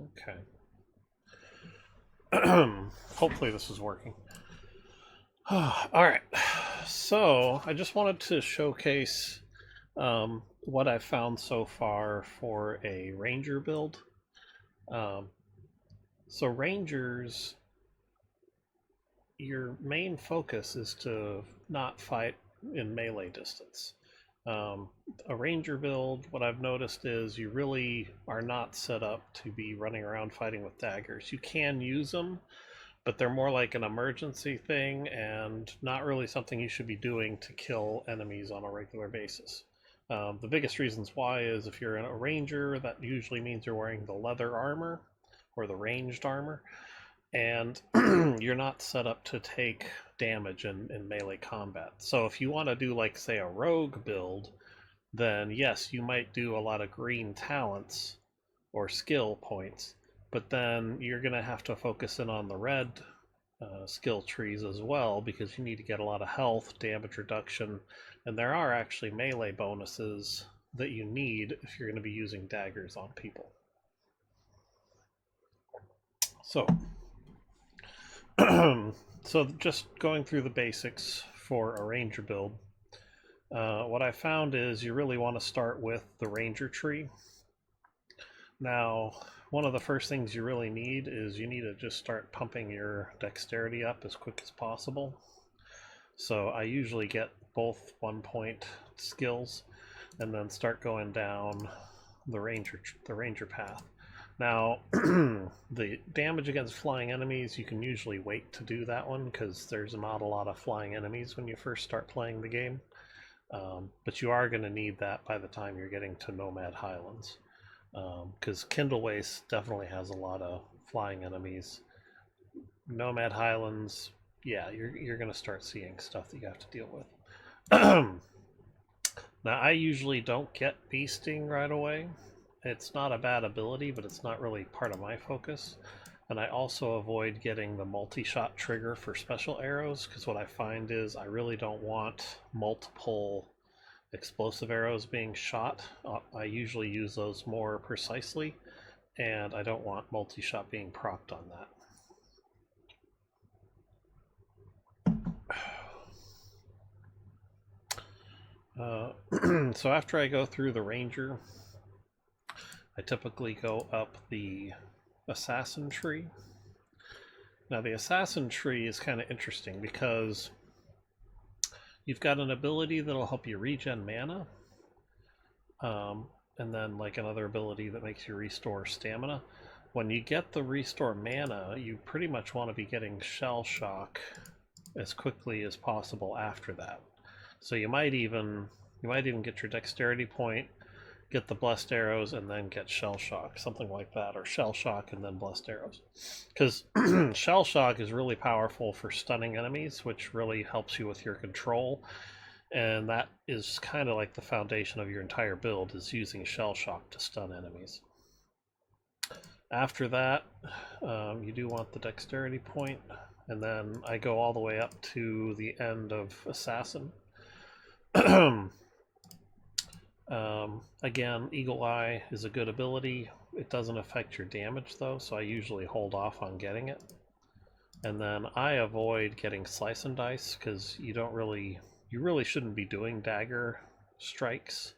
Okay. Hopefully this is working. All right. So I just wanted to showcase what I've found so far for a ranger build. Um, so rangers, your main focus is to not fight in melee distance. Um, a ranger build, what I've noticed is you really are not set up to be running around fighting with daggers. You can use them, but they're more like an emergency thing and not really something you should be doing to kill enemies on a regular basis. The biggest reasons why is if you're a ranger, that usually means you're wearing the leather armor or the ranged armor, and you're not set up to take damage in melee combat. So if you want to do, like, say, a rogue build, then yes, you might do a lot of green talents or skill points, but then you're going to have to focus in on the red skill trees as well, because you need to get a lot of health, damage reduction, and there are actually melee bonuses that you need if you're going to be using daggers on people. So, so just going through the basics for a ranger build, what I found is you really want to start with the ranger tree. Now, one of the first things you really need is you need to just start pumping your dexterity up as quick as possible. So I usually get both 1 point skills and then start going down the ranger path. Now, the damage against flying enemies, you can usually wait to do that one because there's not a lot of flying enemies when you first start playing the game. But you are going to need that by the time you're getting to Nomad Highlands, because Kindle Waste definitely has a lot of flying enemies. Nomad Highlands, yeah, you're going to start seeing stuff that you have to deal with. Now, I usually don't get beasting right away. It's not a bad ability, but it's not really part of my focus. And I also avoid getting the multi-shot trigger for special arrows, because what I find is I really don't want multiple explosive arrows being shot. I usually use those more precisely, and I don't want multi-shot being procced on that. So after I go through the ranger, I typically go up the assassin tree. Now, the assassin tree is kind of interesting because you've got an ability that'll help you regen mana, and then like another ability that makes you restore stamina. When you get the restore mana, you pretty much want to be getting shell shock as quickly as possible after that. So you might even get your dexterity point, get the blessed arrows, and then get shell shock, something like that, or shell shock and then blessed arrows. Because shell shock is really powerful for stunning enemies, which really helps you with your control. And that is kind of like the foundation of your entire build, is using shell shock to stun enemies. After that, you do want the dexterity point, and then I go all the way up to the end of assassin. Again, Eagle Eye is a good ability. It doesn't affect your damage though, so I usually hold off on getting it. And then I avoid getting Slice and Dice because you really shouldn't be doing dagger strikes.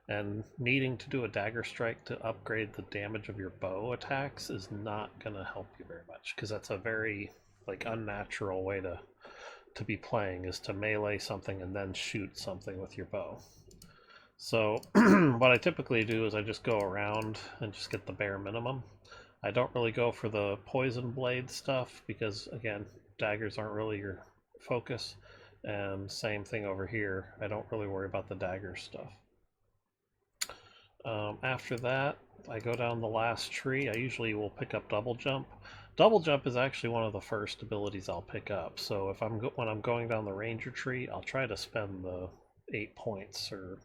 And needing to do a dagger strike to upgrade the damage of your bow attacks is not going to help you very much, because that's a very like unnatural way to be playing, is to melee something and then shoot something with your bow. So what I typically do is I just go around and just get the bare minimum. I don't really go for the poison blade stuff because, again, daggers aren't really your focus. And same thing over here. I don't really worry about the dagger stuff. After that, I go down the last tree. I usually will pick up double jump. Double jump is actually one of the first abilities I'll pick up. So if when I'm going down the ranger tree, I'll try to spend the 8 points or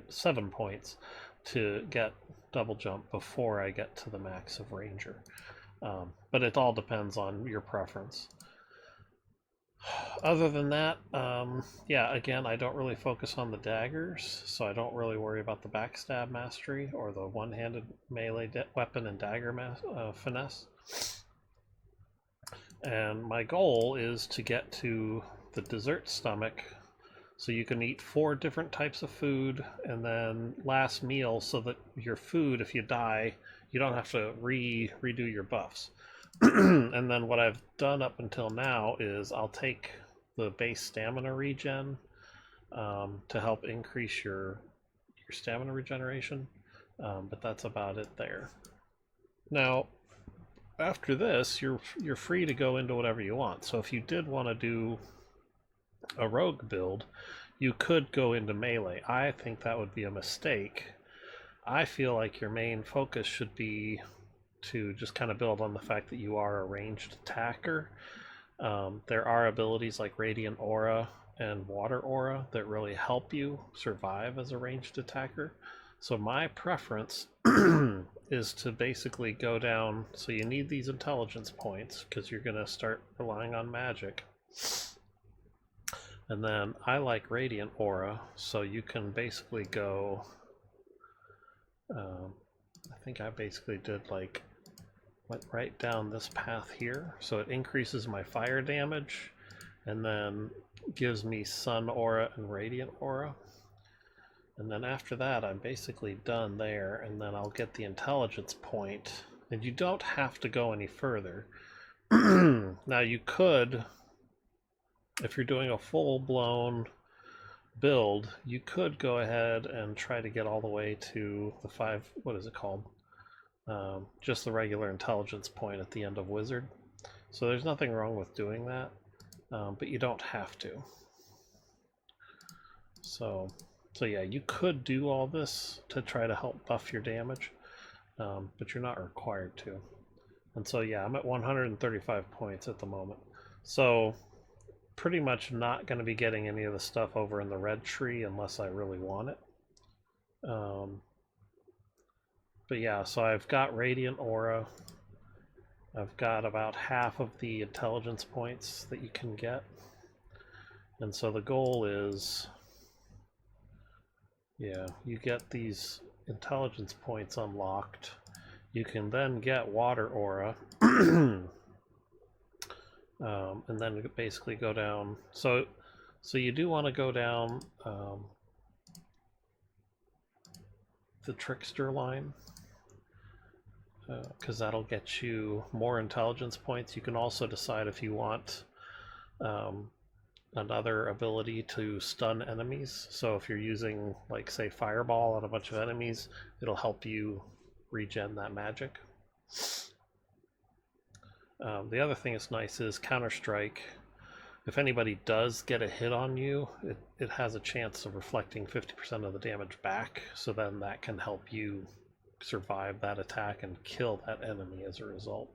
7 points to get double jump before I get to the max of ranger. But it all depends on your preference. Other than that, yeah, again, I don't really focus on the daggers, so I don't really worry about the backstab mastery or the one-handed melee weapon and dagger finesse. And my goal is to get to the dessert stomach, so you can eat 4 different types of food, and then last meal, so that your food, if you die, you don't have to redo your buffs. And then what I've done up until now is I'll take the base stamina regen to help increase your stamina regeneration, but that's about it there. Now, after this, you're free to go into whatever you want. So if you did want to do a rogue build, you could go into melee. I think that would be a mistake. I feel like your main focus should be to just kind of build on the fact that you are a ranged attacker. There are abilities like Radiant Aura and Water Aura that really help you survive as a ranged attacker. So my preference is to basically go down, so you need these intelligence points because you're going to start relying on magic. And then I like Radiant Aura, so you can basically go, I think I basically did like, went right down this path here, so it increases my fire damage and then gives me Sun Aura and Radiant Aura. And then after that I'm basically done there, and then I'll get the intelligence point, and you don't have to go any further. Now you could, if you're doing a full-blown build, you could go ahead and try to get all the way to the 5, what is it called? Just the regular intelligence point at the end of Wizard. So there's nothing wrong with doing that, but you don't have to. So yeah, you could do all this to try to help buff your damage, but you're not required to. And so yeah, I'm at 135 points at the moment. So pretty much not going to be getting any of the stuff over in the red tree unless I really want it. But yeah, so I've got Radiant Aura. I've got about half of the intelligence points that you can get. And so the goal is, yeah, you get these intelligence points unlocked. You can then get Water Aura. And then basically go down. So you do want to go down the Trickster line, because that'll get you more intelligence points. You can also decide if you want another ability to stun enemies. So if you're using, like, say, Fireball on a bunch of enemies, it'll help you regen that magic. The other thing that's nice is Counter-Strike. If anybody does get a hit on you, it has a chance of reflecting 50% of the damage back, so then that can help you survive that attack and kill that enemy as a result.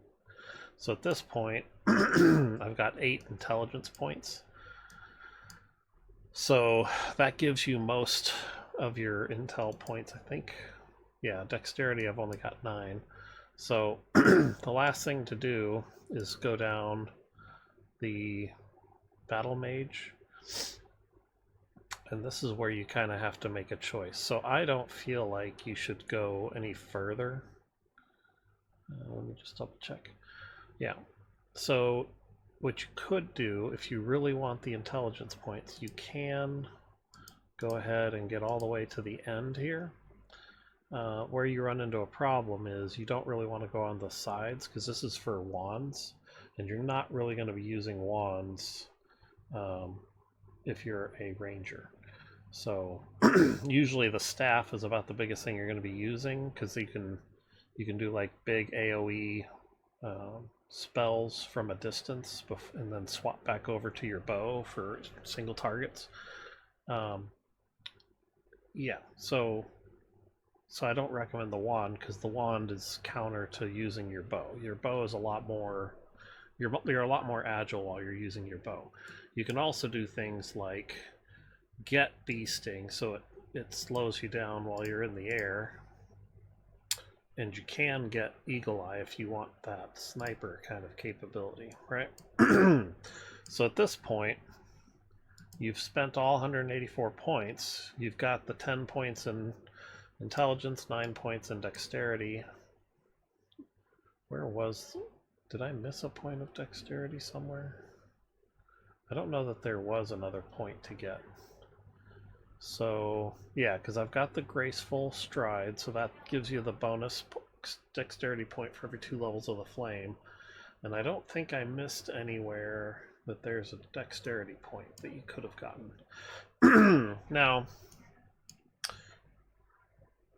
So at this point, I've got 8 intelligence points. So that gives you most of your intel points, I think. Yeah, dexterity I've only got 9. So the last thing to do is go down the battle mage, and this is where you kind of have to make a choice. So I don't feel like you should go any further. Let me just double check. Yeah, so what you could do, if you really want the intelligence points, you can go ahead and get all the way to the end here. Where you run into a problem is you don't really want to go on the sides, because this is for wands, and you're not really going to be using wands if you're a ranger. So usually the staff is about the biggest thing you're going to be using, because you can do like big AoE spells from a distance and then swap back over to your bow for single targets. Yeah, so I don't recommend the wand, because the wand is counter to using your bow. Your bow is a lot more, you're a lot more agile while you're using your bow. You can also do things like get beasting, so it slows you down while you're in the air, and you can get eagle eye if you want that sniper kind of capability, right? So at this point, you've spent all 184 points. You've got the 10 points in intelligence, 9 points in dexterity. Where was... Did I miss a point of dexterity somewhere? I don't know that there was another point to get. So, yeah, because I've got the graceful stride, so that gives you the bonus dexterity point for every 2 levels of the flame. And I don't think I missed anywhere that there's a dexterity point that you could have gotten. Now,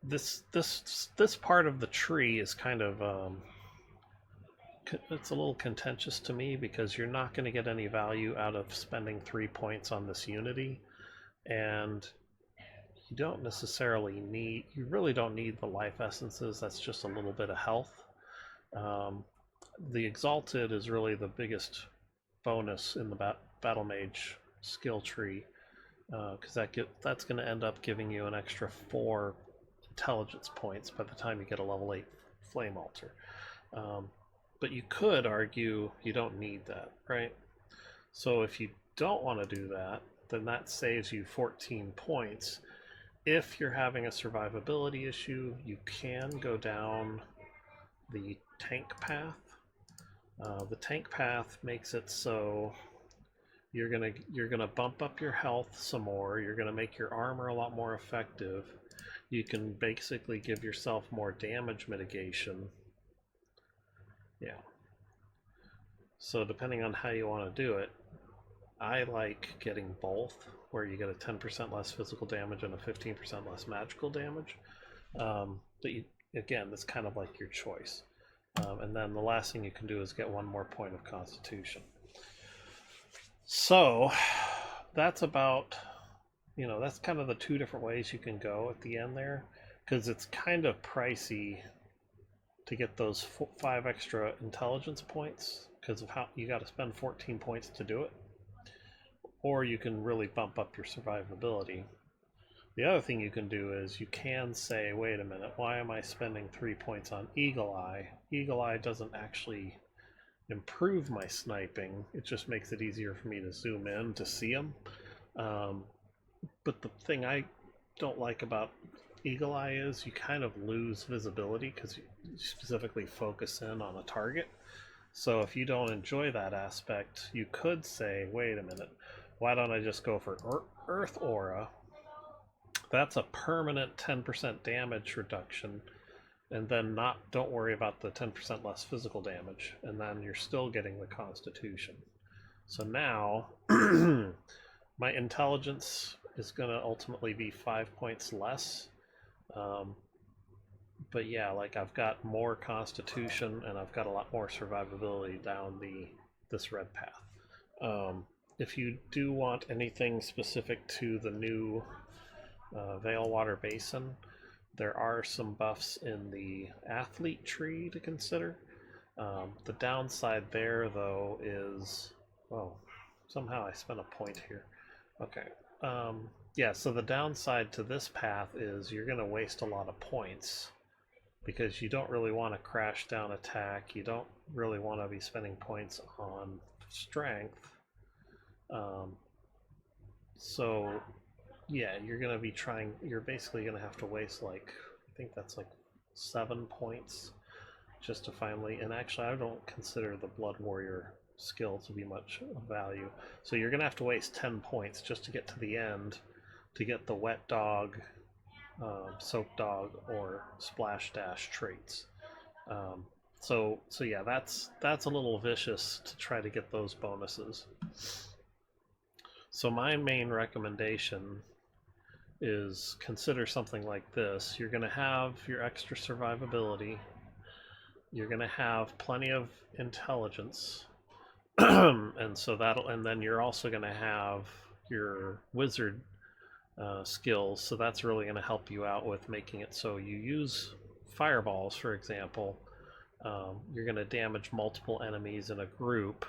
this part of the tree is kind of it's a little contentious to me, because you're not going to get any value out of spending 3 points on this unity, and you don't necessarily need, you really don't need the life essences. That's just a little bit of health. The exalted is really the biggest bonus in the battle mage skill tree, because that's going to end up giving you an extra 4 intelligence points by the time you get a level 8 flame altar. But you could argue you don't need that, right? So if you don't want to do that, then that saves you 14 points. If you're having a survivability issue, you can go down the tank path. The tank path makes it so you're gonna bump up your health some more. You're gonna make your armor a lot more effective. You can basically give yourself more damage mitigation. Yeah. So depending on how you want to do it, I like getting both, where you get a 10% less physical damage and a 15% less magical damage. Again, that's kind of like your choice. And then the last thing you can do is get 1 more point of constitution. So that's about, that's kind of the 2 different ways you can go at the end there, because it's kind of pricey to get those 5 extra intelligence points, because of how you got to spend 14 points to do it. Or you can really bump up your survivability. The other thing you can do is you can say, wait a minute, why am I spending 3 points on Eagle Eye? Eagle Eye doesn't actually improve my sniping, it just makes it easier for me to zoom in to see them. But the thing I don't like about Eagle Eye is you kind of lose visibility, because you specifically focus in on a target. So if you don't enjoy that aspect, you could say, wait a minute, why don't I just go for Earth Aura? That's a permanent 10% damage reduction, and then don't worry about the 10% less physical damage, and then you're still getting the Constitution. So now my intelligence is going to ultimately be 5 points less. But yeah, like I've got more Constitution and I've got a lot more survivability down this red path. If you do want anything specific to the new Veilwater Basin, there are some buffs in the athlete tree to consider. The downside there, though, is... Oh, somehow I spent a point here. Okay. Yeah, so the downside to this path is you're going to waste a lot of points, because you don't really want to crash down attack. You don't really want to be spending points on strength. So yeah, you're going to be you're basically going to have to waste I think that's 7 points just to finally, and actually I don't consider the Blood Warrior skill to be much of value. So you're going to have to waste 10 points just to get to the end to get the Wet Dog, Soak Dog, or Splash Dash traits. So yeah, that's a little vicious to try to get those bonuses. So my main recommendation is consider something like this. You're going to have your extra survivability. You're going to have plenty of intelligence. And then you're also going to have your wizard skills, so that's really going to help you out with making it so you use fireballs, for example. You're going to damage multiple enemies in a group.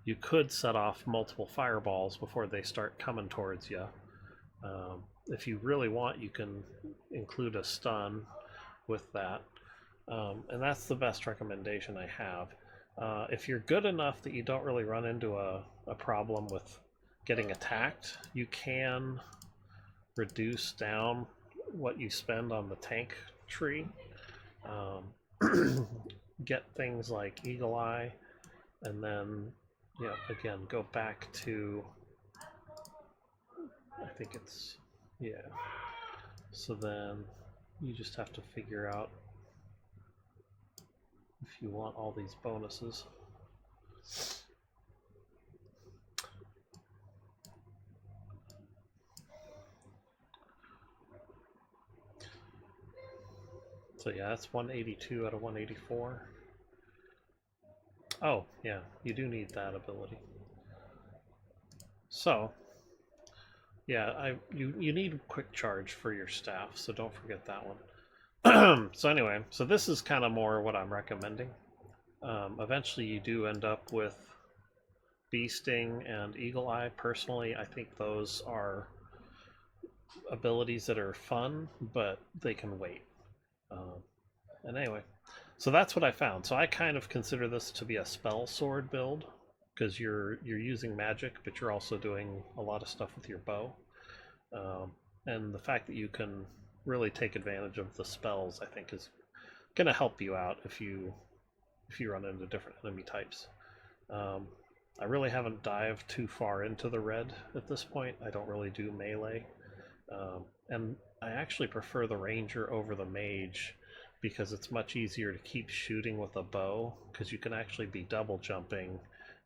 You could set off multiple fireballs before they start coming towards you. If you really want, you can include a stun with that. And that's the best recommendation I have. If you're good enough that you don't really run into a problem with getting attacked, you can reduce down what you spend on the tank tree. Get things like Eagle Eye, and then, yeah, again, go back to, I think it's, yeah. So then you just have to figure out if you want all these bonuses. So yeah, that's 182 out of 184. Oh, yeah, you do need that ability. So, yeah, you need quick charge for your staff, so don't forget that one. So anyway, so this is kind of more what I'm recommending. Eventually you do end up with Bee Sting and Eagle Eye. Personally, I think those are abilities that are fun, but they can wait. And anyway, so that's what I found. So I kind of consider this to be a spell sword build, because you're using magic, but you're also doing a lot of stuff with your bow. And the fact that you can really take advantage of the spells, I think, is going to help you out if you run into different enemy types. I really haven't dived too far into the red at this point. I don't really do melee. And I actually prefer the ranger over the mage because it's much easier to keep shooting with a bow, because you can actually be double jumping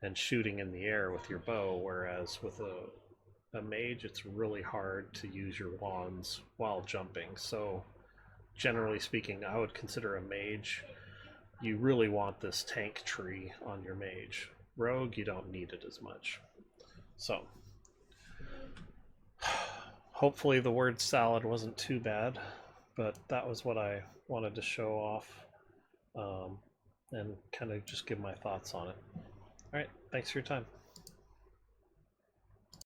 and shooting in the air with your bow, whereas with a mage it's really hard to use your wands while jumping. So generally speaking, I would consider a mage, you really want this tank tree on your mage. Rogue, you don't need it as much. So hopefully the word salad wasn't too bad, but that was what I wanted to show off, and kind of just give my thoughts on it. All right, thanks for your time.